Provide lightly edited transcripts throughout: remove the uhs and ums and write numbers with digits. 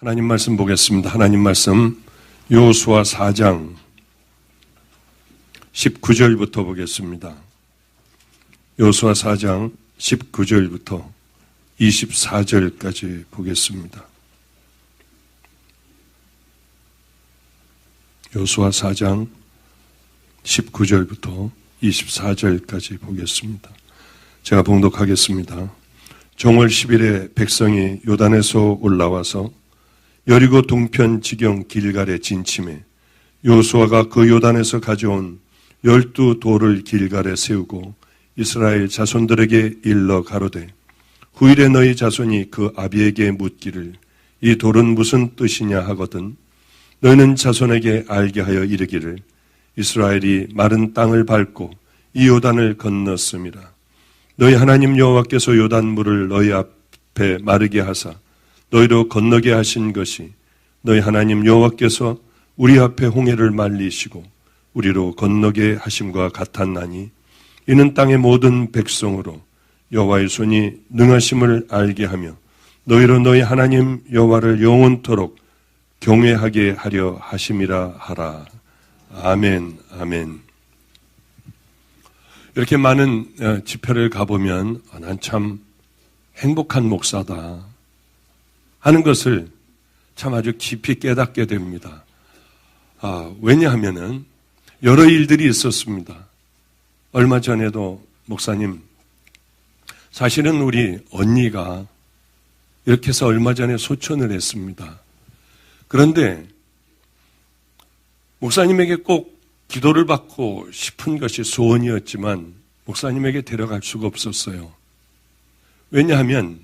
하나님 말씀 보겠습니다. 하나님 말씀 여호수아 4장 19절부터 보겠습니다. 여호수아 4장 19절부터 24절까지 보겠습니다. 여호수아 4장 19절부터 24절까지 보겠습니다. 제가 봉독하겠습니다. 정월 10일에 백성이 요단에서 올라와서 여리고 동편 지경 길갈에 진침해 여호수아가 그 요단에서 가져온 12돌을 길갈에 세우고 이스라엘 자손들에게 일러 가로되 후일에 너희 자손이 그 아비에게 묻기를 이 돌은 무슨 뜻이냐 하거든 너희는 자손에게 알게 하여 이르기를 이스라엘이 마른 땅을 밟고 이 요단을 건넜음이라. 너희 하나님 여호와께서 요단물을 너희 앞에 마르게 하사 너희로 건너게 하신 것이 너희 하나님 여호와께서 우리 앞에 홍해를 말리시고 우리로 건너게 하심과 같았나니 이는 땅의 모든 백성으로 여호와의 손이 능하심을 알게 하며 너희로 너희 하나님 여호와를 영원토록 경외하게 하려 하심이라 하라. 아멘, 아멘. 이렇게 많은 집회를 가보면 난 참 행복한 목사다 하는 것을 참 아주 깊이 깨닫게 됩니다. 왜냐하면은 여러 일들이 있었습니다. 얼마 전에도 목사님, 사실은 우리 언니가 이렇게 해서 얼마 전에 소천을 했습니다. 그런데 목사님에게 꼭 기도를 받고 싶은 것이 소원이었지만 목사님에게 데려갈 수가 없었어요. 왜냐하면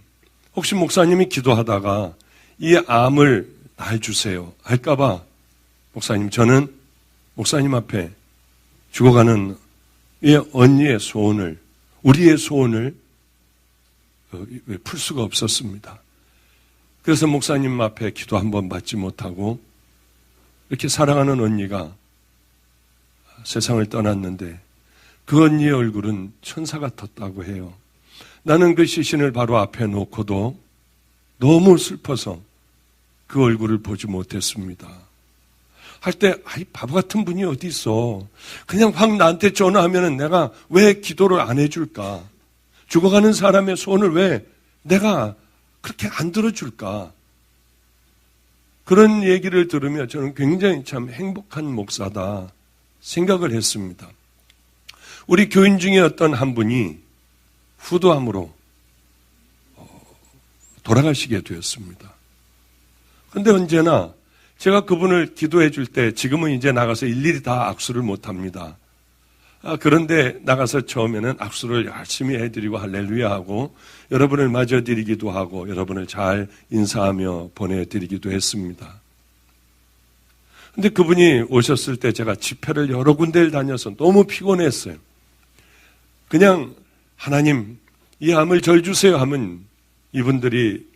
혹시 목사님이 기도하다가 이 암을 날 주세요 할까봐 목사님, 저는 목사님 앞에 죽어가는 이 언니의 소원을, 우리의 소원을 풀 수가 없었습니다. 그래서 목사님 앞에 기도 한번 받지 못하고 이렇게 사랑하는 언니가 세상을 떠났는데 그 언니의 얼굴은 천사 같았다고 해요. 나는 그 시신을 바로 앞에 놓고도 너무 슬퍼서 그 얼굴을 보지 못했습니다. 할 때, 바보 같은 분이 어디 있어. 그냥 확 나한테 전화하면은 내가 왜 기도를 안 해줄까? 죽어가는 사람의 소원을 왜 내가 그렇게 안 들어줄까? 그런 얘기를 들으며 저는 굉장히 참 행복한 목사다 생각을 했습니다. 우리 교인 중에 어떤 한 분이 후도암으로 돌아가시게 되었습니다. 그런데 언제나 제가 그분을 기도해 줄 때 지금은 이제 나가서 일일이 다 악수를 못합니다. 그런데 나가서 처음에는 악수를 열심히 해드리고 할렐루야 하고 여러분을 맞아드리기도 하고 여러분을 잘 인사하며 보내드리기도 했습니다. 근데 그분이 오셨을 때 제가 집회를 여러 군데를 다녀서 너무 피곤했어요. 그냥 하나님 이 암을 절 주세요 하면 이분들이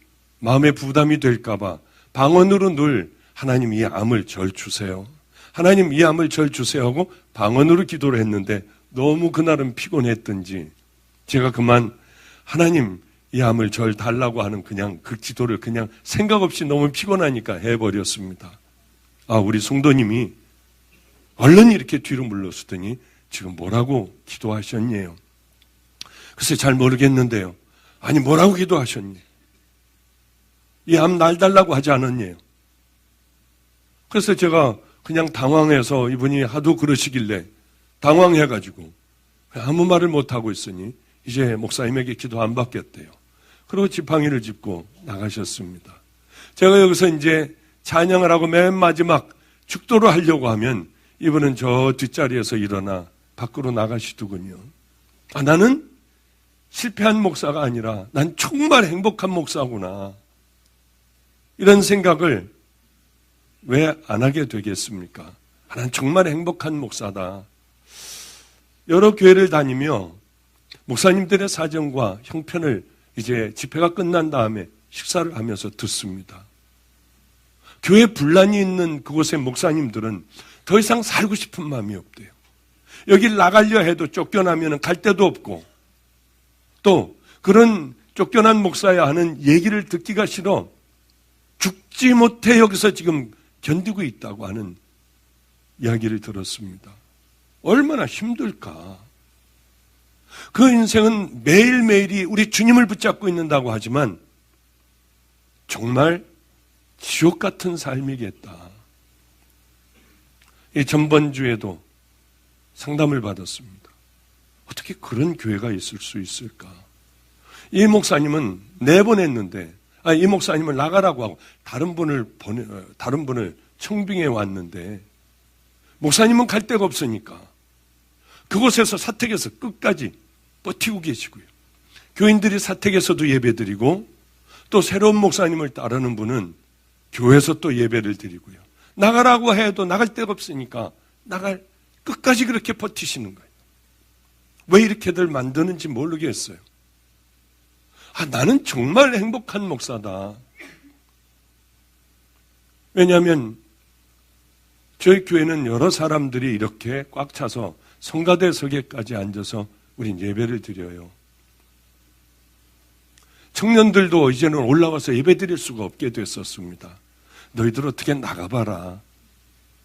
마음에 부담이 될까봐 방언으로 늘 하나님 이 암을 절 주세요. 하나님 이 암을 절 주세요 하고 방언으로 기도를 했는데 너무 그날은 피곤했던지 제가 그만 하나님 이 암을 절 달라고 하는 그냥 그 기도를 그냥 생각 없이 너무 피곤하니까 해버렸습니다. 우리 성도님이 얼른 이렇게 뒤로 물러서더니 지금 뭐라고 기도하셨냐요? 글쎄 잘 모르겠는데요. 아니 뭐라고 기도하셨니? 이 암 날 달라고 하지 않았냐요? 그래서 제가 그냥 당황해서 이분이 하도 그러시길래 당황해가지고 아무 말을 못하고 있으니 이제 목사님에게 기도 안 받겠대요. 그리고 지팡이를 짚고 나가셨습니다. 제가 여기서 이제 찬양을 하고 맨 마지막 축도를 하려고 하면 이분은 저 뒷자리에서 일어나 밖으로 나가시더군요. 나는 실패한 목사가 아니라 난 정말 행복한 목사구나. 이런 생각을 왜 안 하게 되겠습니까? 난 정말 행복한 목사다. 여러 교회를 다니며 목사님들의 사정과 형편을 이제 집회가 끝난 다음에 식사를 하면서 듣습니다. 교회 분란이 있는 그곳의 목사님들은 더 이상 살고 싶은 마음이 없대요. 여길 나가려 해도 쫓겨나면 갈 데도 없고 또 그런 쫓겨난 목사야 하는 얘기를 듣기가 싫어 죽지 못해 여기서 지금 견디고 있다고 하는 이야기를 들었습니다. 얼마나 힘들까. 그 인생은 매일매일이 우리 주님을 붙잡고 있는다고 하지만 정말 지옥 같은 삶이겠다. 이 전번주에도 상담을 받았습니다. 어떻게 그런 교회가 있을 수 있을까? 이 목사님은 내보냈는데, 이 목사님을 나가라고 하고 다른 분을 청빙해 왔는데, 목사님은 갈 데가 없으니까 그곳에서 사택에서 끝까지 버티고 계시고요. 교인들이 사택에서도 예배드리고 또 새로운 목사님을 따르는 분은 교회에서 또 예배를 드리고요. 나가라고 해도 나갈 데가 없으니까 끝까지 그렇게 버티시는 거예요. 왜 이렇게들 만드는지 모르겠어요. 나는 정말 행복한 목사다. 왜냐하면 저희 교회는 여러 사람들이 이렇게 꽉 차서 성가대석에까지 앉아서 우린 예배를 드려요. 청년들도 이제는 올라가서 예배 드릴 수가 없게 됐었습니다. 너희들 어떻게 나가봐라.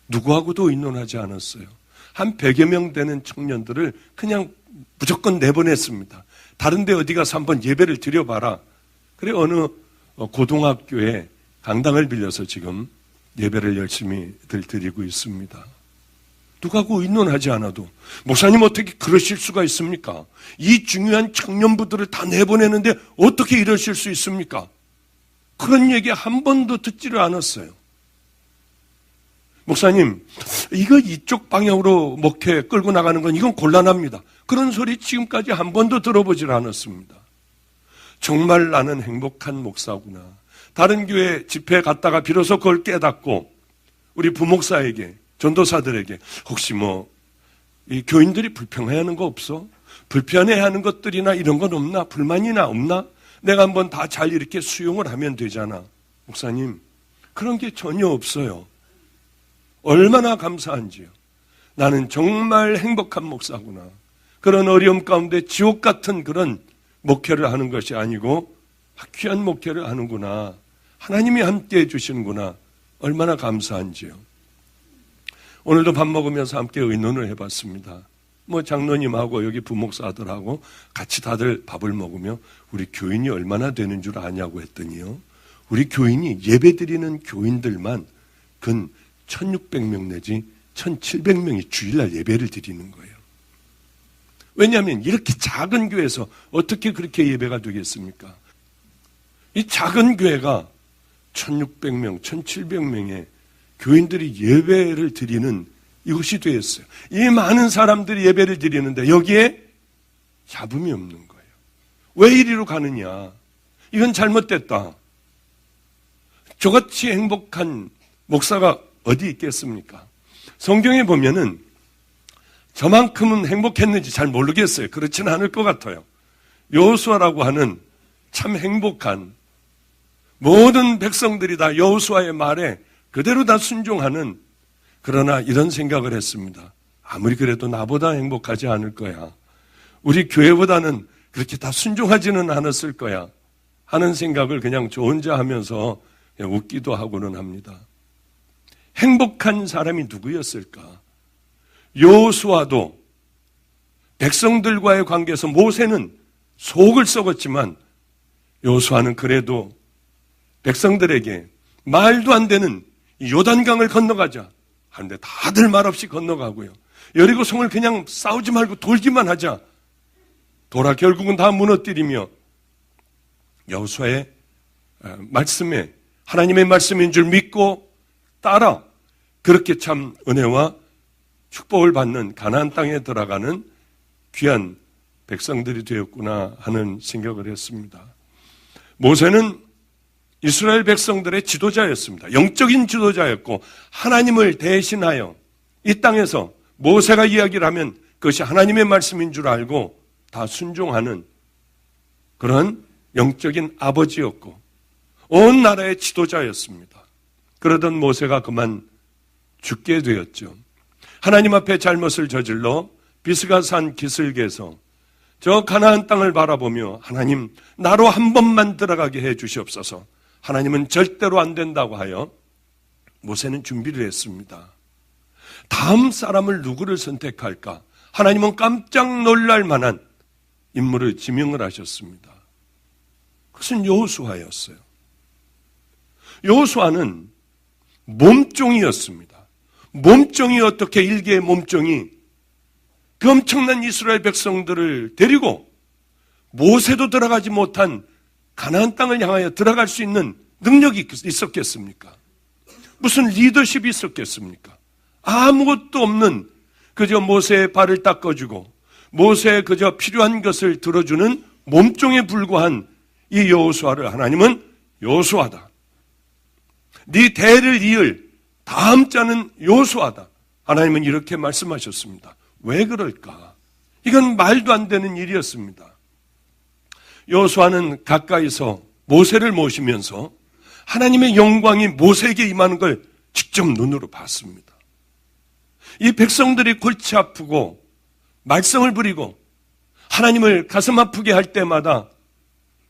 누구하고도 의논하지 않았어요. 한 100여 명 되는 청년들을 그냥 무조건 내보냈습니다. 다른 데 어디 가서 한번 예배를 드려봐라. 그래 어느 고등학교에 강당을 빌려서 지금 예배를 열심히 드리고 있습니다. 누구하고 의논하지 않아도. 목사님 어떻게 그러실 수가 있습니까? 이 중요한 청년부들을 다 내보내는데 어떻게 이러실 수 있습니까? 그런 얘기 한 번도 듣지를 않았어요. 목사님, 이쪽 방향으로 목회 끌고 나가는 건 이건 곤란합니다. 그런 소리 지금까지 한 번도 들어보질 않았습니다. 정말 나는 행복한 목사구나. 다른 교회 집회에 갔다가 비로소 그걸 깨닫고 우리 부목사에게, 전도사들에게 혹시 이 교인들이 불평해하는 거 없어? 불편해하는 것들이나 이런 건 없나? 불만이나 없나? 내가 한번 다 잘 이렇게 수용을 하면 되잖아. 목사님, 그런 게 전혀 없어요. 얼마나 감사한지요. 나는 정말 행복한 목사구나. 그런 어려움 가운데 지옥 같은 그런 목회를 하는 것이 아니고 귀한 목회를 하는구나. 하나님이 함께 해주시는구나. 얼마나 감사한지요. 오늘도 밥 먹으면서 함께 의논을 해봤습니다. 장로님하고 여기 부목사들하고 같이 다들 밥을 먹으며 우리 교인이 얼마나 되는 줄 아냐고 했더니요. 우리 교인이 예배드리는 교인들만 근 1600명 내지 1700명이 주일날 예배를 드리는 거예요. 왜냐하면 이렇게 작은 교회에서 어떻게 그렇게 예배가 되겠습니까? 이 작은 교회가 1600명, 1700명의 교인들이 예배를 드리는 이것이 되었어요. 이 많은 사람들이 예배를 드리는데 여기에 잡음이 없는 거예요. 왜 이리로 가느냐? 이건 잘못됐다. 저같이 행복한 목사가 어디 있겠습니까? 성경에 보면은 저만큼은 행복했는지 잘 모르겠어요. 그렇지는 않을 것 같아요. 여호수아라고 하는 참 행복한, 모든 백성들이 다 여호수아의 말에 그대로 다 순종하는, 그러나 이런 생각을 했습니다. 아무리 그래도 나보다 행복하지 않을 거야. 우리 교회보다는 그렇게 다 순종하지는 않았을 거야 하는 생각을 그냥 저 혼자 하면서 그냥 웃기도 하고는 합니다. 행복한 사람이 누구였을까? 여호수아도 백성들과의 관계에서 모세는 속을 썩었지만 여호수아는 그래도 백성들에게 말도 안 되는 요단강을 건너가자 하는데 다들 말없이 건너가고요. 여리고성을 그냥 싸우지 말고 돌기만 하자. 돌아 결국은 다 무너뜨리며 여호수아의 말씀에 하나님의 말씀인 줄 믿고 따라 그렇게 참 은혜와 축복을 받는 가나안 땅에 들어가는 귀한 백성들이 되었구나 하는 생각을 했습니다. 모세는 이스라엘 백성들의 지도자였습니다. 영적인 지도자였고 하나님을 대신하여 이 땅에서 모세가 이야기를 하면 그것이 하나님의 말씀인 줄 알고 다 순종하는 그런 영적인 아버지였고 온 나라의 지도자였습니다. 그러던 모세가 그만 죽게 되었죠. 하나님 앞에 잘못을 저질러 비스가산 기슭에서 저 가나안 땅을 바라보며 하나님 나로 한 번만 들어가게 해 주시옵소서 하나님은 절대로 안 된다고 하여 모세는 준비를 했습니다. 다음 사람을 누구를 선택할까? 하나님은 깜짝 놀랄 만한 인물을 지명을 하셨습니다. 그것은 여호수아였어요. 여호수아는 몸종이었습니다. 몸종이 어떻게 일개의 몸종이 그 엄청난 이스라엘 백성들을 데리고 모세도 들어가지 못한 가나안 땅을 향하여 들어갈 수 있는 능력이 있었겠습니까? 무슨 리더십이 있었겠습니까? 아무것도 없는 그저 모세의 발을 닦아주고 모세의 그저 필요한 것을 들어주는 몸종에 불과한 이 여호수아를 하나님은 여호수아다. 네 대를 이을 다음 자는 여호수아다. 하나님은 이렇게 말씀하셨습니다. 왜 그럴까? 이건 말도 안 되는 일이었습니다. 여호수아는 가까이서 모세를 모시면서 하나님의 영광이 모세에게 임하는 걸 직접 눈으로 봤습니다. 이 백성들이 골치 아프고 말썽을 부리고 하나님을 가슴 아프게 할 때마다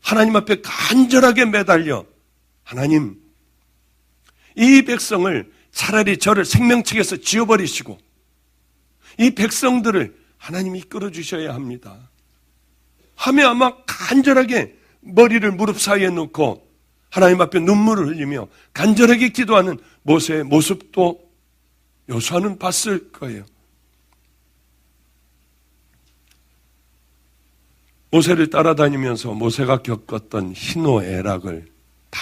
하나님 앞에 간절하게 매달려 하나님, 이 백성을 차라리 저를 생명책에서 지워버리시고 이 백성들을 하나님이 이끌어주셔야 합니다 하며 아마 간절하게 머리를 무릎 사이에 놓고 하나님 앞에 눈물을 흘리며 간절하게 기도하는 모세의 모습도 여호수아는 봤을 거예요. 모세를 따라다니면서 모세가 겪었던 희노애락을 다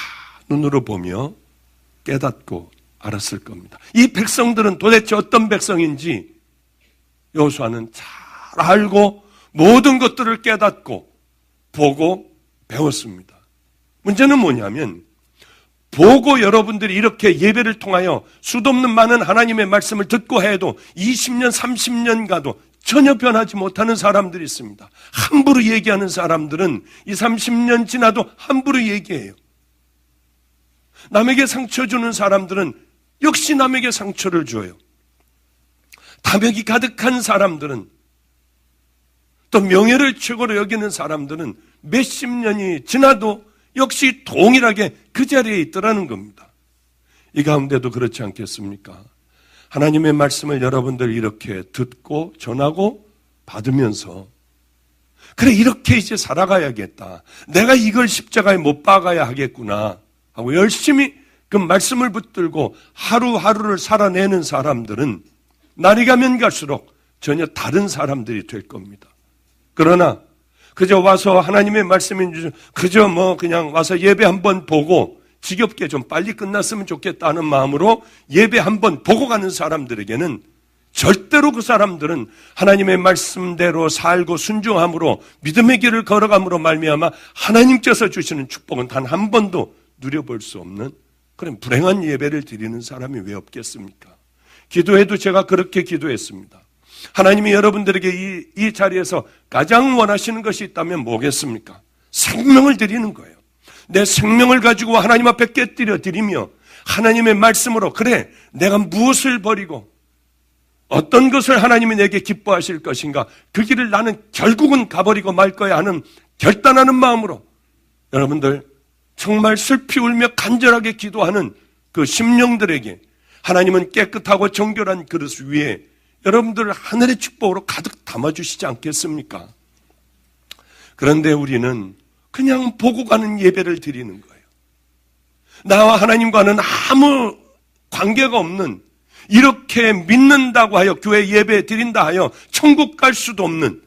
눈으로 보며 깨닫고 알았을 겁니다. 이 백성들은 도대체 어떤 백성인지 여호수아는 잘 알고 모든 것들을 깨닫고 보고 배웠습니다. 문제는 뭐냐면 보고 여러분들이 이렇게 예배를 통하여 수도 없는 많은 하나님의 말씀을 듣고 해도 20년, 30년 가도 전혀 변하지 못하는 사람들이 있습니다. 함부로 얘기하는 사람들은 이 30년 지나도 함부로 얘기해요. 남에게 상처 주는 사람들은 역시 남에게 상처를 줘요. 탐욕이 가득한 사람들은 또 명예를 최고로 여기는 사람들은 몇십 년이 지나도 역시 동일하게 그 자리에 있더라는 겁니다. 이 가운데도 그렇지 않겠습니까? 하나님의 말씀을 여러분들 이렇게 듣고 전하고 받으면서 그래 이렇게 이제 살아가야겠다. 내가 이걸 십자가에 못 박아야 하겠구나 하고 열심히 그 말씀을 붙들고 하루하루를 살아내는 사람들은 날이 가면 갈수록 전혀 다른 사람들이 될 겁니다. 그러나 그저 와서 하나님의 말씀인 줄 그저 그냥 와서 예배 한번 보고 지겹게 좀 빨리 끝났으면 좋겠다는 마음으로 예배 한번 보고 가는 사람들에게는 절대로 그 사람들은 하나님의 말씀대로 살고 순종함으로 믿음의 길을 걸어감으로 말미암아 하나님께서 주시는 축복은 단 한 번도 누려볼 수 없는 그런 불행한 예배를 드리는 사람이 왜 없겠습니까? 기도해도 제가 그렇게 기도했습니다. 하나님이 여러분들에게 이 자리에서 가장 원하시는 것이 있다면 뭐겠습니까? 생명을 드리는 거예요. 내 생명을 가지고 하나님 앞에 깨뜨려 드리며 하나님의 말씀으로 그래 내가 무엇을 버리고 어떤 것을 하나님이 내게 기뻐하실 것인가 그 길을 나는 결국은 가버리고 말 거야 하는 결단하는 마음으로 여러분들 정말 슬피 울며 간절하게 기도하는 그 심령들에게 하나님은 깨끗하고 정결한 그릇 위에 여러분들 하늘의 축복으로 가득 담아주시지 않겠습니까? 그런데 우리는 그냥 보고 가는 예배를 드리는 거예요. 나와 하나님과는 아무 관계가 없는 이렇게 믿는다고 하여 교회 예배 드린다 하여 천국 갈 수도 없는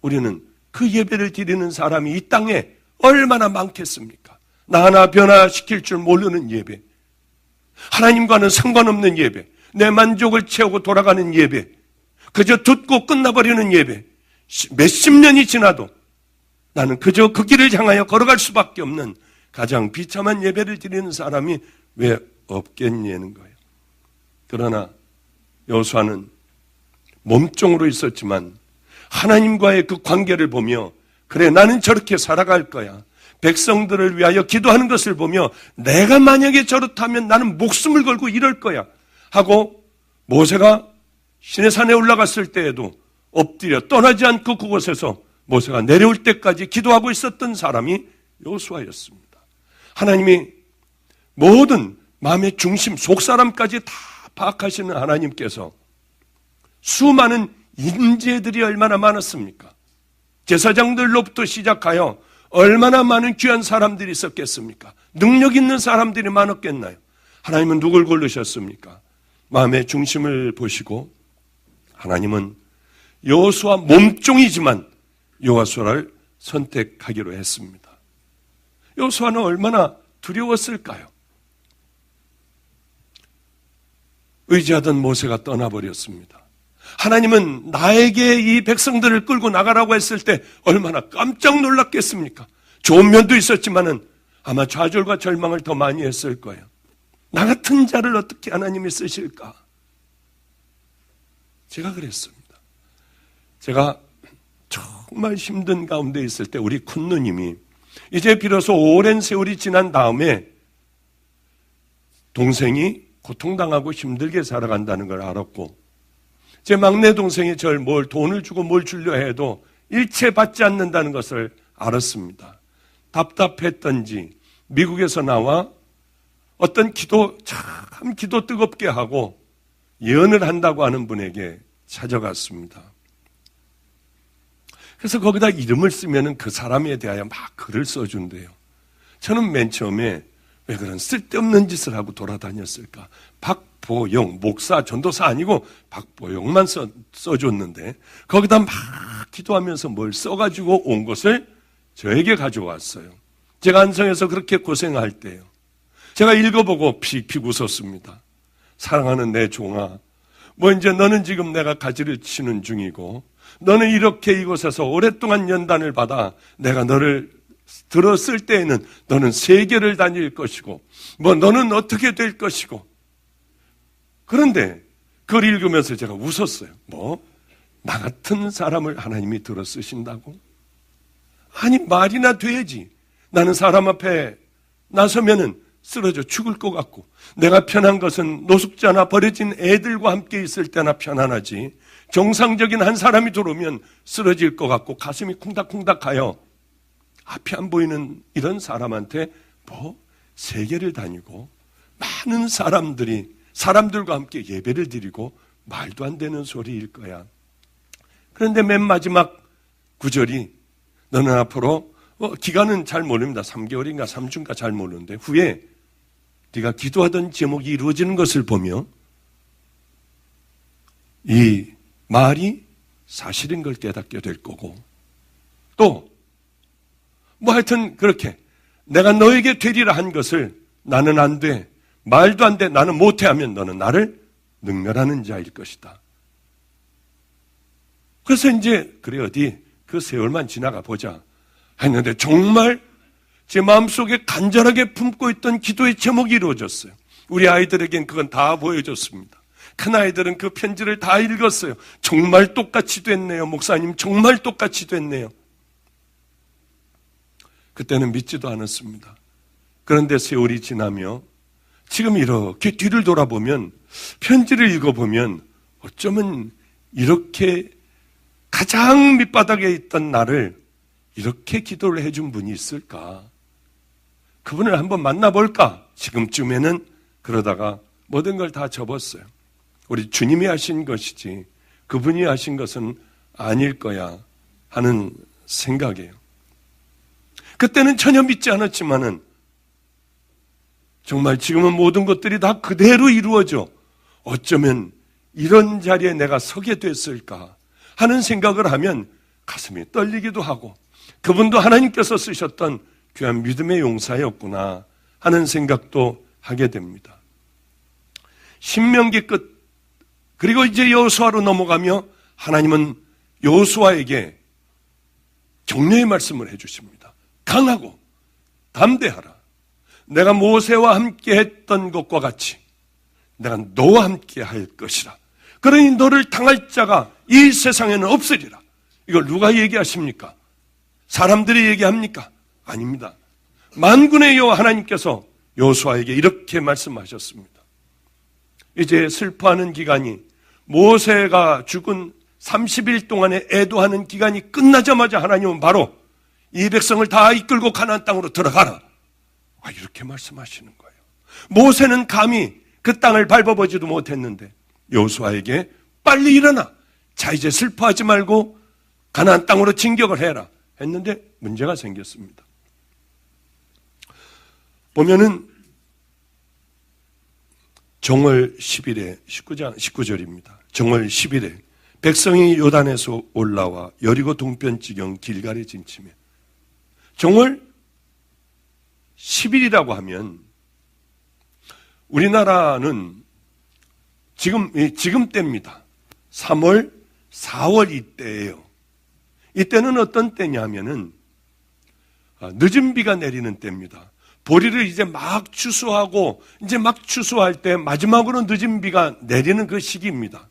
우리는 그 예배를 드리는 사람이 이 땅에 얼마나 많겠습니까? 나 하나 변화시킬 줄 모르는 예배, 하나님과는 상관없는 예배, 내 만족을 채우고 돌아가는 예배, 그저 듣고 끝나버리는 예배, 몇십 년이 지나도 나는 그저 그 길을 향하여 걸어갈 수밖에 없는 가장 비참한 예배를 드리는 사람이 왜 없겠냐는 거예요. 그러나 여호수아는 몸종으로 있었지만 하나님과의 그 관계를 보며 그래 나는 저렇게 살아갈 거야. 백성들을 위하여 기도하는 것을 보며 내가 만약에 저렇다면 나는 목숨을 걸고 이럴 거야 하고 모세가 시내산에 올라갔을 때에도 엎드려 떠나지 않고 그곳에서 모세가 내려올 때까지 기도하고 있었던 사람이 여호수아였습니다. 하나님이 모든 마음의 중심, 속사람까지 다 파악하시는 하나님께서 수많은 인재들이 얼마나 많았습니까? 제사장들로부터 시작하여 얼마나 많은 귀한 사람들이 있었겠습니까? 능력 있는 사람들이 많았겠나요? 하나님은 누굴 고르셨습니까? 마음의 중심을 보시고 하나님은 여호수아 몸종이지만 여호수아를 선택하기로 했습니다. 여호수아는 얼마나 두려웠을까요? 의지하던 모세가 떠나버렸습니다. 하나님은 나에게 이 백성들을 끌고 나가라고 했을 때 얼마나 깜짝 놀랐겠습니까? 좋은 면도 있었지만은 아마 좌절과 절망을 더 많이 했을 거예요. 나 같은 자를 어떻게 하나님이 쓰실까? 제가 그랬습니다. 제가 정말 힘든 가운데 있을 때 우리 큰 누님이 이제 비로소 오랜 세월이 지난 다음에 동생이 고통당하고 힘들게 살아간다는 걸 알았고, 제 막내 동생이 저를 돈을 주고 뭘 주려 해도 일체 받지 않는다는 것을 알았습니다. 답답했던지 미국에서 나와 어떤 기도 뜨겁게 하고 예언을 한다고 하는 분에게 찾아갔습니다. 그래서 거기다 이름을 쓰면은 그 사람에 대하여 막 글을 써준대요. 저는 맨 처음에 왜 그런 쓸데없는 짓을 하고 돌아다녔을까? 박보영, 목사, 전도사 아니고 박보영만 써줬는데 거기다 막 기도하면서 뭘 써가지고 온 것을 저에게 가져왔어요. 제가 안성에서 그렇게 고생할 때요. 제가 읽어보고 픽픽 웃었습니다. 사랑하는 내 종아, 이제 너는 지금 내가 가지를 치는 중이고 너는 이렇게 이곳에서 오랫동안 연단을 받아 내가 너를 들었을 때에는 너는 세계를 다닐 것이고 너는 어떻게 될 것이고, 그런데 그걸 읽으면서 제가 웃었어요. 나 같은 사람을 하나님이 들어 쓰신다고? 아니 말이나 돼야지. 나는 사람 앞에 나서면은 쓰러져 죽을 것 같고, 내가 편한 것은 노숙자나 버려진 애들과 함께 있을 때나 편안하지, 정상적인 한 사람이 들어오면 쓰러질 것 같고 가슴이 쿵닥쿵닥하여 앞이 안 보이는 이런 사람한테 세계를 다니고 많은 사람들과 함께 예배를 드리고 말도 안 되는 소리일 거야. 그런데 맨 마지막 구절이 너는 앞으로 기간은 잘 모릅니다. 3개월인가 3주인가 잘 모르는데 후에 네가 기도하던 제목이 이루어지는 것을 보며 이 말이 사실인 걸 깨닫게 될 거고, 또 하여튼 그렇게 내가 너에게 되리라 한 것을 나는 안 돼, 말도 안 돼, 나는 못해 하면 너는 나를 능멸하는 자일 것이다. 그래서 이제 그래 어디 그 세월만 지나가 보자 했는데 정말 제 마음속에 간절하게 품고 있던 기도의 제목이 이루어졌어요. 우리 아이들에겐 그건 다 보여줬습니다. 큰아이들은 그 편지를 다 읽었어요. 정말 똑같이 됐네요. 목사님 정말 똑같이 됐네요. 그때는 믿지도 않았습니다. 그런데 세월이 지나며 지금 이렇게 뒤를 돌아보면, 편지를 읽어보면 어쩌면 이렇게 가장 밑바닥에 있던 나를 이렇게 기도를 해준 분이 있을까? 그분을 한번 만나볼까? 지금쯤에는 그러다가 모든 걸 다 접었어요. 우리 주님이 하신 것이지 그분이 하신 것은 아닐 거야 하는 생각이에요. 그때는 전혀 믿지 않았지만은 정말 지금은 모든 것들이 다 그대로 이루어져 어쩌면 이런 자리에 내가 서게 됐을까 하는 생각을 하면 가슴이 떨리기도 하고, 그분도 하나님께서 쓰셨던 귀한 믿음의 용사였구나 하는 생각도 하게 됩니다. 신명기 끝, 그리고 이제 여호수아로 넘어가며 하나님은 여호수아에게 격려의 말씀을 해주십니다. 강하고 담대하라. 내가 모세와 함께 했던 것과 같이 내가 너와 함께 할 것이라. 그러니 너를 당할 자가 이 세상에는 없으리라. 이걸 누가 얘기하십니까? 사람들이 얘기합니까? 아닙니다. 만군의 여호와 하나님께서 여호수아에게 이렇게 말씀하셨습니다. 이제 슬퍼하는 기간이, 모세가 죽은 30일 동안의 애도하는 기간이 끝나자마자 하나님은 바로 이 백성을 다 이끌고 가나안 땅으로 들어가라. 이렇게 말씀하시는 거예요. 모세는 감히 그 땅을 밟아보지도 못했는데 여호수아에게 빨리 일어나. 자, 이제 슬퍼하지 말고 가나안 땅으로 진격을 해라 했는데 문제가 생겼습니다. 보면은 정월 10일에 19절입니다. 정월 10일에 백성이 요단에서 올라와 여리고 동편 지경 길갈에 진치며, 정월 10일이라고 하면 우리나라는 지금 때입니다. 3월, 4월 이때예요. 이때는 어떤 때냐면은 늦은 비가 내리는 때입니다. 보리를 이제 막 추수하고 이제 막 추수할 때 마지막으로 늦은 비가 내리는 그 시기입니다.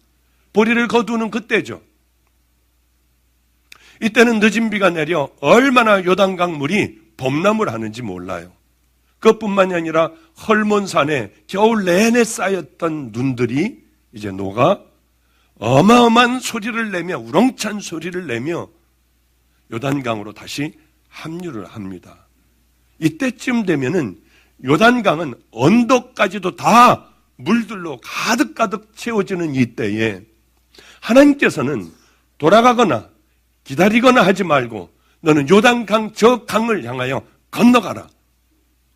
보리를 거두는 그때죠. 이때는 늦은 비가 내려 얼마나 요단강 물이 범람을 하는지 몰라요. 그것뿐만이 아니라 헐몬산에 겨울 내내 쌓였던 눈들이 이제 녹아 어마어마한 소리를 내며, 우렁찬 소리를 내며 요단강으로 다시 합류를 합니다. 이때쯤 되면은 요단강은 언덕까지도 다 물들로 가득가득 채워지는 이때에 하나님께서는 돌아가거나 기다리거나 하지 말고 너는 요단강 저 강을 향하여 건너가라.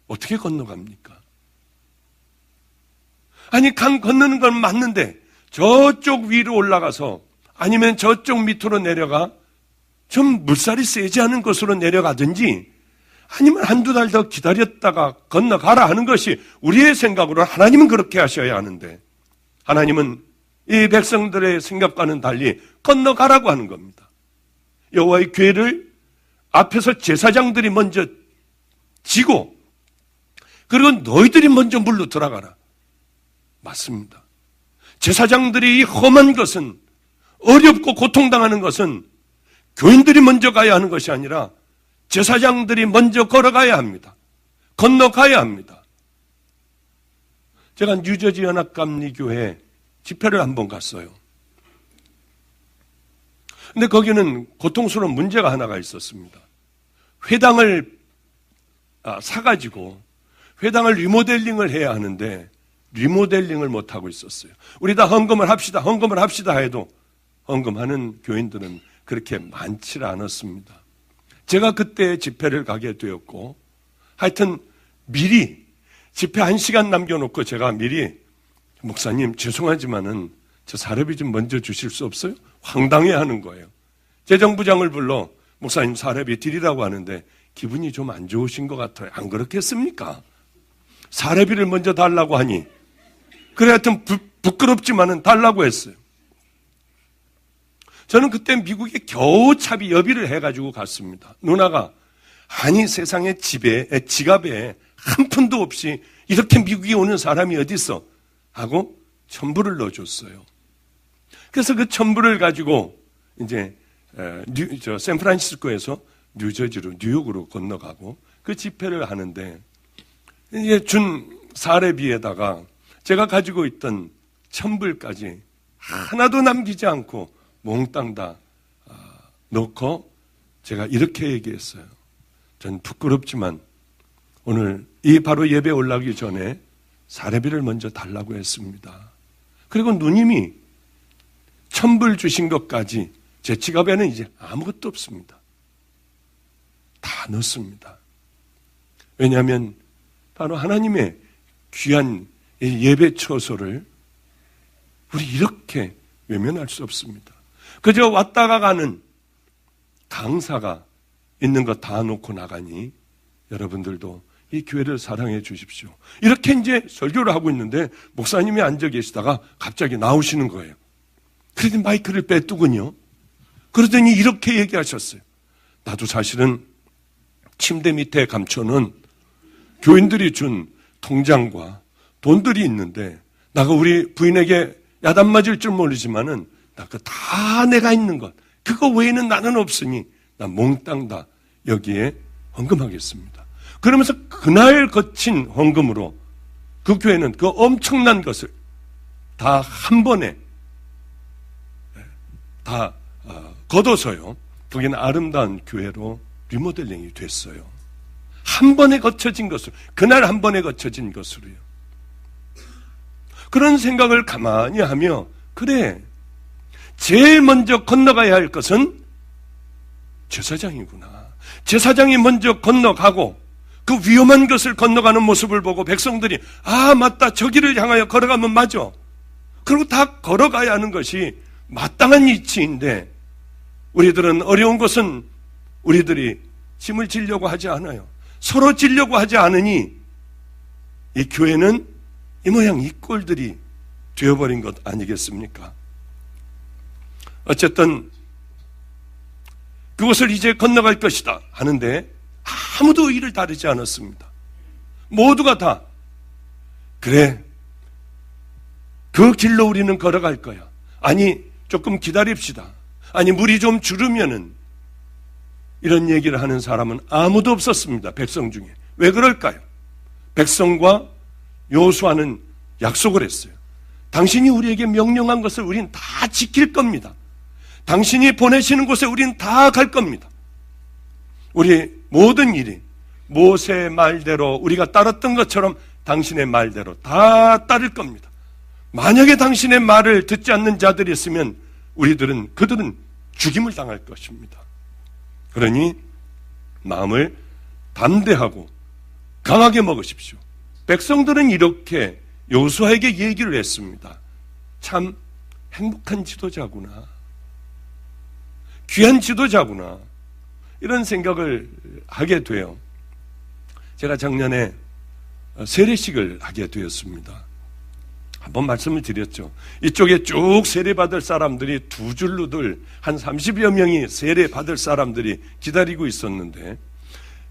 어떻게 건너갑니까? 아니, 강 건너는 건 맞는데 저쪽 위로 올라가서 아니면 저쪽 밑으로 내려가 좀 물살이 세지 않은 곳으로 내려가든지 아니면 한두 달 더 기다렸다가 건너가라 하는 것이 우리의 생각으로 하나님은 그렇게 하셔야 하는데, 하나님은 이 백성들의 생각과는 달리 건너가라고 하는 겁니다. 여호와의 궤를 앞에서 제사장들이 먼저 지고, 그리고 너희들이 먼저 물로 들어가라. 맞습니다. 제사장들이 이 험한 것은, 어렵고 고통당하는 것은 교인들이 먼저 가야 하는 것이 아니라 제사장들이 먼저 걸어가야 합니다. 건너가야 합니다. 제가 뉴저지 연합감리교회 집회를 한번 갔어요. 근데 거기는 고통스러운 문제가 하나가 있었습니다. 회당을 사가지고 회당을 리모델링을 해야 하는데 리모델링을 못하고 있었어요. 우리 다 헌금을 합시다, 헌금을 합시다 해도 헌금하는 교인들은 그렇게 많지 않았습니다. 제가 그때 집회를 가게 되었고, 하여튼 미리 집회 1시간 남겨놓고 제가 미리 목사님 죄송하지만은 저 사례비 좀 먼저 주실 수 없어요? 황당해하는 거예요. 재정부장을 불러 목사님 사례비 드리라고 하는데 기분이 좀 안 좋으신 것 같아요. 안 그렇겠습니까? 사례비를 먼저 달라고 하니 그래 하여튼 부끄럽지만은 달라고 했어요. 저는 그때 미국에 겨우 차비 여비를 해가지고 갔습니다. 누나가 아니 세상에 지갑에 한 푼도 없이 이렇게 미국에 오는 사람이 어디 있어? 하고 천불을 넣어줬어요. 그래서 그 천불을 가지고 이제 샌프란시스코에서 뉴저지로 뉴욕으로 건너가고 그 집회를 하는데, 이제 준 사례비에다가 제가 가지고 있던 천불까지 하나도 남기지 않고 몽땅 다 넣고 제가 이렇게 얘기했어요. 전 부끄럽지만 오늘 이 바로 예배 올라가기 전에 사례비를 먼저 달라고 했습니다. 그리고 누님이 천불 주신 것까지 제 지갑에는 이제 아무것도 없습니다. 다 넣습니다. 왜냐하면 바로 하나님의 귀한 예배 처소를 우리 이렇게 외면할 수 없습니다. 그저 왔다가 가는 강사가 있는 거 다 놓고 나가니 여러분들도 이 교회를 사랑해 주십시오. 이렇게 이제 설교를 하고 있는데 목사님이 앉아 계시다가 갑자기 나오시는 거예요. 그러더니 마이크를 빼두군요. 그러더니 이렇게 얘기하셨어요. 나도 사실은 침대 밑에 감춰놓은 교인들이 준 통장과 돈들이 있는데 나가 우리 부인에게 야단 맞을 줄 모르지만은 나 그거 다 내가 있는 것, 그거 외에는 나는 없으니 나 몽땅 다 여기에 헌금하겠습니다. 그러면서 그날 거친 헌금으로 그 교회는 그 엄청난 것을 다 한 번에 다 걷어서요. 거기는 아름다운 교회로 리모델링이 됐어요. 한 번에 거쳐진 것으로, 그날 한 번에 거쳐진 것으로요. 그런 생각을 가만히 하며, 그래, 제일 먼저 건너가야 할 것은 제사장이구나. 제사장이 먼저 건너가고 그 위험한 것을 건너가는 모습을 보고 백성들이 아 맞다, 저 길을 향하여 걸어가면 맞아. 그리고 다 걸어가야 하는 것이 마땅한 이치인데, 우리들은 어려운 것은 우리들이 짐을 지려고 하지 않아요. 서로 지려고 하지 않으니 이 교회는 이 모양 이 꼴들이 되어버린 것 아니겠습니까? 어쨌든 그것을 이제 건너갈 것이다 하는데 아무도 의를 다르지 않았습니다. 모두가 다 그래, 그 길로 우리는 걸어갈 거야. 아니 조금 기다립시다. 아니 물이 좀 줄으면은, 이런 얘기를 하는 사람은 아무도 없었습니다. 백성 중에. 왜 그럴까요? 백성과 여호수아는 약속을 했어요. 당신이 우리에게 명령한 것을 우린 다 지킬 겁니다. 당신이 보내시는 곳에 우린 다 갈 겁니다. 우리 모든 일이 모세의 말대로 우리가 따랐던 것처럼 당신의 말대로 다 따를 겁니다. 만약에 당신의 말을 듣지 않는 자들이 있으면 그들은 죽임을 당할 것입니다. 그러니 마음을 담대하고 강하게 먹으십시오. 백성들은 이렇게 여호수아에게 얘기를 했습니다. 참 행복한 지도자구나, 귀한 지도자구나, 이런 생각을 하게 돼요. 제가 작년에 세례식을 하게 되었습니다. 한번 말씀을 드렸죠. 이쪽에 쭉 세례받을 사람들이 두 줄로들 한 30여 명이 세례받을 사람들이 기다리고 있었는데,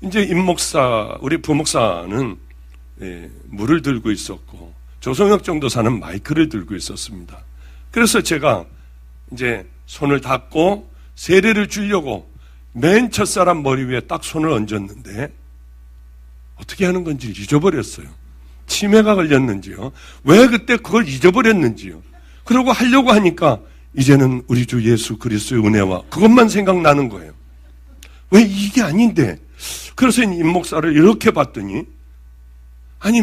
이제 임목사, 우리 부목사는 물을 들고 있었고 조성혁 전도사는 마이크를 들고 있었습니다. 그래서 제가 이제 손을 닫고 세례를 주려고 맨 첫 사람 머리 위에 딱 손을 얹었는데 어떻게 하는 건지 잊어버렸어요. 치매가 걸렸는지요, 왜 그때 그걸 잊어버렸는지요. 그러고 하려고 하니까 이제는 우리 주 예수 그리스도의 은혜와 그것만 생각나는 거예요. 왜 이게 아닌데. 그래서 임 목사를 이렇게 봤더니, 아니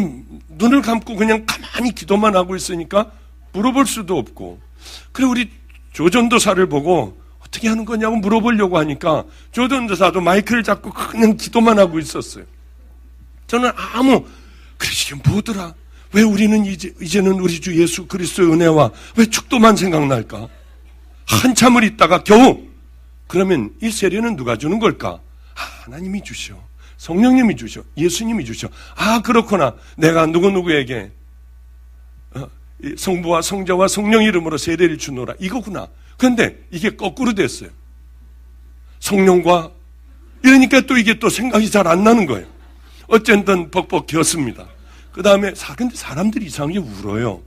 눈을 감고 그냥 가만히 기도만 하고 있으니까 물어볼 수도 없고, 그래 우리 조전도사를 보고 어떻게 하는 거냐고 물어보려고 하니까 조전도사도 마이크를 잡고 그냥 기도만 하고 있었어요. 저는 그래 이게 뭐더라, 왜 우리는 이제는 우리 주 예수 그리스도의 은혜와 왜 축도만 생각날까? 한참을 있다가 겨우, 그러면 이 세례는 누가 주는 걸까? 하나님이 주셔, 성령님이 주셔, 예수님이 주셔. 그렇구나, 내가 누구누구에게 성부와 성자와 성령 이름으로 세례를 주노라, 이거구나. 그런데 이게 거꾸로 됐어요. 성령과, 이러니까 또 이게 또 생각이 잘 안 나는 거예요. 어쨌든 벅벅이었습니다. 그 다음에 근데 사람들이 이상하게 울어요.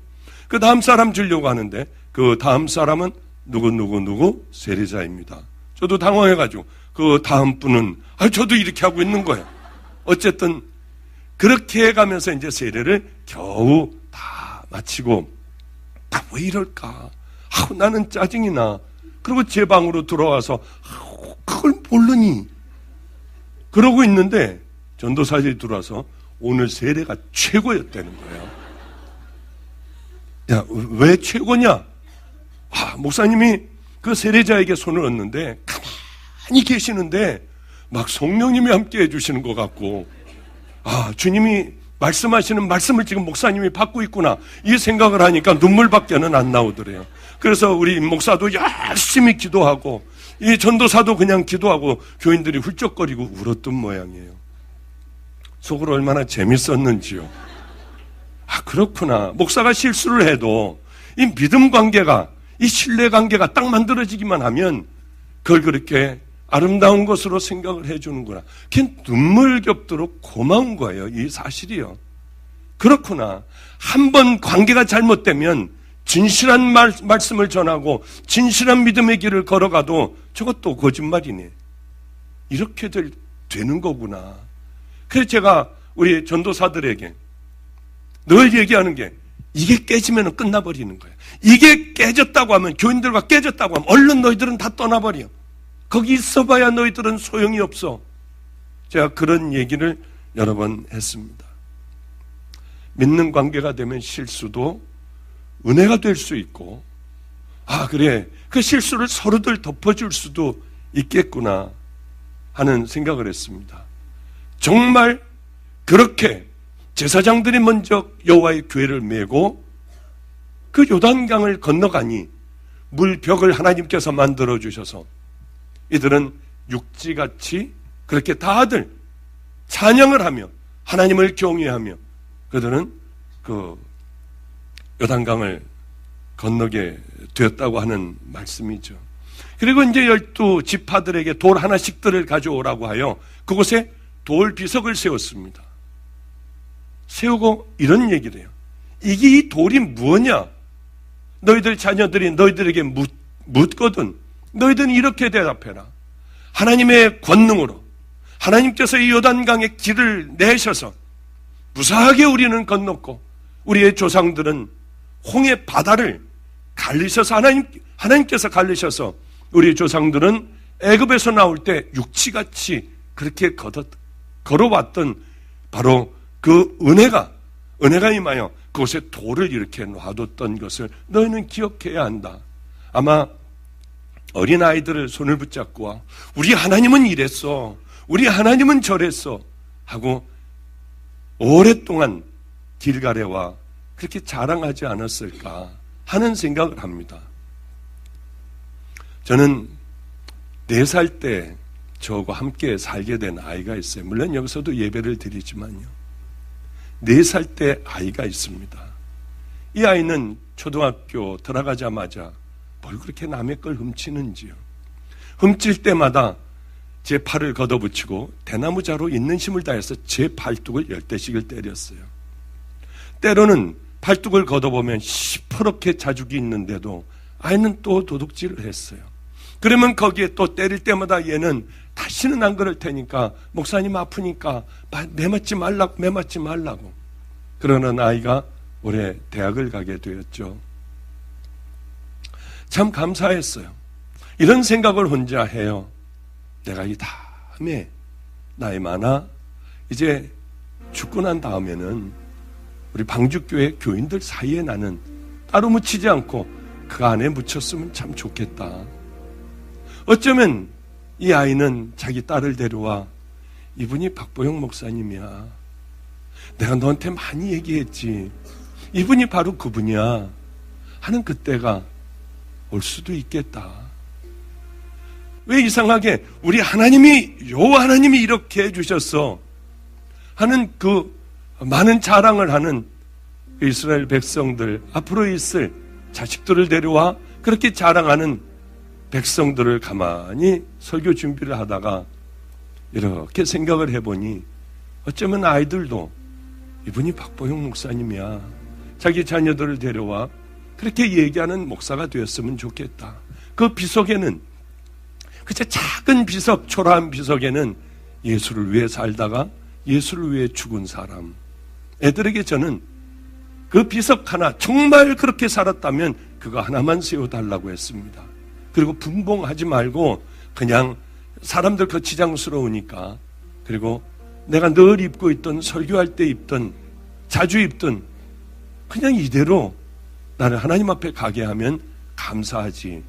그 다음 사람 주려고 하는데 그 다음 사람은 누구 세례자입니다. 저도 당황해가지고 그 다음 분은 저도 이렇게 하고 있는 거예요. 어쨌든 그렇게 해가면서 이제 세례를 겨우 다 마치고, 왜 이럴까? 나는 짜증이 나. 그리고 제 방으로 들어와서 그걸 모르니? 그러고 있는데 전도사들이 들어와서 오늘 세례가 최고였다는 거예요. 야, 왜 최고냐? 목사님이 그 세례자에게 손을 얹는데 가만히 계시는데 막 성령님이 함께 해주시는 것 같고, 주님이 말씀하시는 말씀을 지금 목사님이 받고 있구나, 이 생각을 하니까 눈물밖에는 안 나오더래요. 그래서 우리 목사도 열심히 기도하고 이 전도사도 그냥 기도하고 교인들이 훌쩍거리고 울었던 모양이에요. 속으로 얼마나 재밌었는지요. 그렇구나. 목사가 실수를 해도 이 믿음 관계가, 이 신뢰 관계가 딱 만들어지기만 하면 그걸 그렇게 아름다운 것으로 생각을 해주는구나. 그게 눈물겹도록 고마운 거예요, 이 사실이요. 그렇구나. 한번 관계가 잘못되면 진실한 말씀을 전하고 진실한 믿음의 길을 걸어가도 저것도 거짓말이네, 이렇게 되는 거구나. 그래서 제가 우리 전도사들에게 늘 얘기하는 게, 이게 깨지면 끝나버리는 거예요. 이게 깨졌다고 하면, 교인들과 깨졌다고 하면 얼른 너희들은 다 떠나버려. 거기 있어봐야 너희들은 소용이 없어. 제가 그런 얘기를 여러 번 했습니다. 믿는 관계가 되면 실수도 은혜가 될 수 있고, 아, 그래, 그 실수를 서로들 덮어줄 수도 있겠구나 하는 생각을 했습니다. 정말 그렇게 제사장들이 먼저 여호와의 궤를 메고 그 요단강을 건너가니 물벽을 하나님께서 만들어 주셔서 이들은 육지같이 그렇게 다들 찬양을 하며 하나님을 경외하며 그들은 그 요단강을 건너게 되었다고 하는 말씀이죠. 그리고 이제 12지파들에게 돌 하나씩들을 가져오라고 하여 그곳에 돌 비석을 세웠습니다. 세우고 이런 얘기를 해요. 이게 이 돌이 뭐냐? 너희들 자녀들이 너희들에게 묻거든 너희들은 이렇게 대답해라. 하나님의 권능으로 하나님께서 이 요단강의 길을 내셔서 무사하게 우리는 건넜고 우리의 조상들은 홍해 바다를 갈리셔서 하나님께서 갈리셔서 우리 조상들은 애굽에서 나올 때 육지같이 그렇게 걸어왔던 바로 그 은혜가 임하여 그곳에 돌을 이렇게 놔뒀던 것을 너희는 기억해야 한다. 아마 어린아이들을 손을 붙잡고 우리 하나님은 이랬어, 우리 하나님은 저랬어 하고 오랫동안 길가레와 그렇게 자랑하지 않았을까 하는 생각을 합니다. 저는 4살 때 저하고 함께 살게 된 아이가 있어요. 물론 여기서도 예배를 드리지만요. 4살 때 아이가 있습니다. 이 아이는 초등학교 들어가자마자 뭘 그렇게 남의 걸 훔치는지요. 훔칠 때마다 제 팔을 걷어붙이고 대나무자로 있는 힘을 다해서 제 팔뚝을 10대씩을 때렸어요. 때로는 팔뚝을 걷어보면 시퍼렇게 자죽이 있는데도 아이는 또 도둑질을 했어요. 그러면 거기에 또 때릴 때마다 얘는 다시는 안 그럴 테니까 목사님 아프니까 매맞지 말라고. 그러는 아이가 올해 대학을 가게 되었죠. 참 감사했어요. 이런 생각을 혼자 해요. 내가 이 다음에 나이 많아 이제 죽고 난 다음에는 우리 방주교회 교인들 사이에 나는 따로 묻히지 않고 그 안에 묻혔으면 참 좋겠다. 어쩌면 이 아이는 자기 딸을 데려와 이분이 박보영 목사님이야. 내가 너한테 많이 얘기했지. 이분이 바로 그분이야. 하는 그때가 올 수도 있겠다. 왜 이상하게 우리 여호와 하나님이 이렇게 해주셨어 하는 그 많은 자랑을 하는 그 이스라엘 백성들, 앞으로 있을 자식들을 데려와 그렇게 자랑하는 백성들을 가만히 설교 준비를 하다가 이렇게 생각을 해보니 어쩌면 아이들도 이분이 박보영 목사님이야. 자기 자녀들을 데려와 그렇게 얘기하는 목사가 되었으면 좋겠다. 그 비석에는, 그저 작은 비석, 초라한 비석에는 예수를 위해 살다가 예수를 위해 죽은 사람, 애들에게 저는 그 비석 하나, 정말 그렇게 살았다면 그거 하나만 세워달라고 했습니다. 그리고 분봉하지 말고 그냥 사람들 거치장스러우니까, 그리고 내가 늘 입고 있던, 설교할 때 입던, 자주 입던 그냥 이대로 나를 하나님 앞에 가게 하면 감사하지.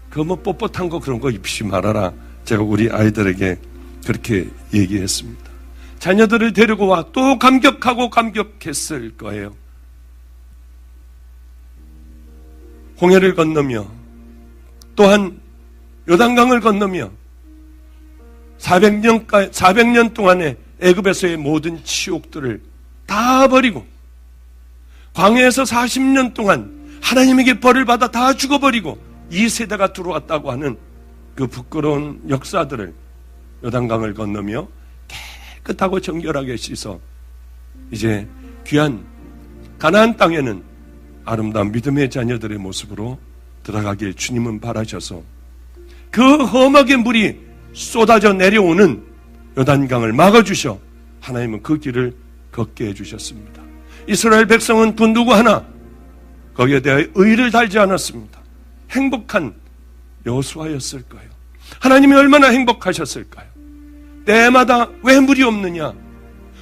그거 뭐 뻣뻣한 거 그런 거 입지 말아라. 제가 우리 아이들에게 그렇게 얘기했습니다. 자녀들을 데리고 와 또 감격했을 거예요. 홍해를 건너며 또한 요단강을 건너며 400년 동안의 애굽에서의 모든 치욕들을 다 버리고 광야에서 40년 동안 하나님에게 벌을 받아 다 죽어버리고 이 세대가 들어왔다고 하는 그 부끄러운 역사들을 요단강을 건너며 깨끗하고 정결하게 씻어 이제 귀한 가나안 땅에는 아름다운 믿음의 자녀들의 모습으로 들어가길 주님은 바라셔서 그 험하게 물이 쏟아져 내려오는 요단강을 막아주셔 하나님은 그 길을 걷게 해주셨습니다. 이스라엘 백성은 그 누구 하나 거기에 대하여 의를 달지 않았습니다. 행복한 여호수아였을 거예요. 하나님이 얼마나 행복하셨을까요? 때마다 왜 물이 없느냐?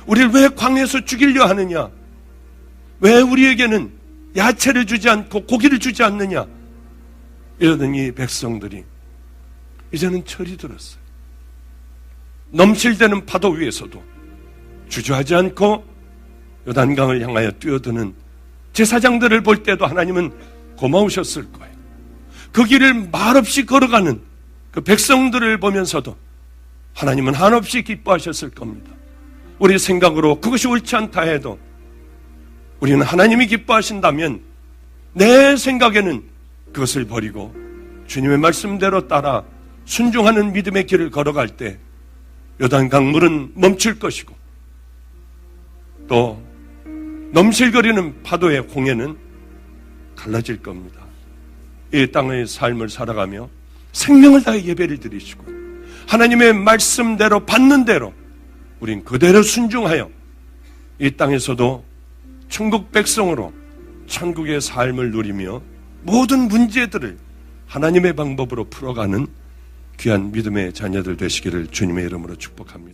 우리를 왜 광야에서 죽이려 하느냐? 왜 우리에게는 야채를 주지 않고 고기를 주지 않느냐? 이러던 이 백성들이 이제는 철이 들었어요. 넘실대는 파도 위에서도 주저하지 않고 요단강을 향하여 뛰어드는 제사장들을 볼 때도 하나님은 고마우셨을 거예요. 그 길을 말없이 걸어가는 그 백성들을 보면서도 하나님은 한없이 기뻐하셨을 겁니다. 우리 생각으로 그것이 옳지 않다 해도 우리는 하나님이 기뻐하신다면 내 생각에는 그것을 버리고 주님의 말씀대로 따라 순종하는 믿음의 길을 걸어갈 때 요단강 물은 멈출 것이고 또 넘실거리는 파도의 홍해는 갈라질 겁니다. 이 땅의 삶을 살아가며 생명을 다해 예배를 드리시고 하나님의 말씀대로 받는 대로 우린 그대로 순종하여 이 땅에서도 천국 백성으로 천국의 삶을 누리며 모든 문제들을 하나님의 방법으로 풀어가는 귀한 믿음의 자녀들 되시기를 주님의 이름으로 축복합니다.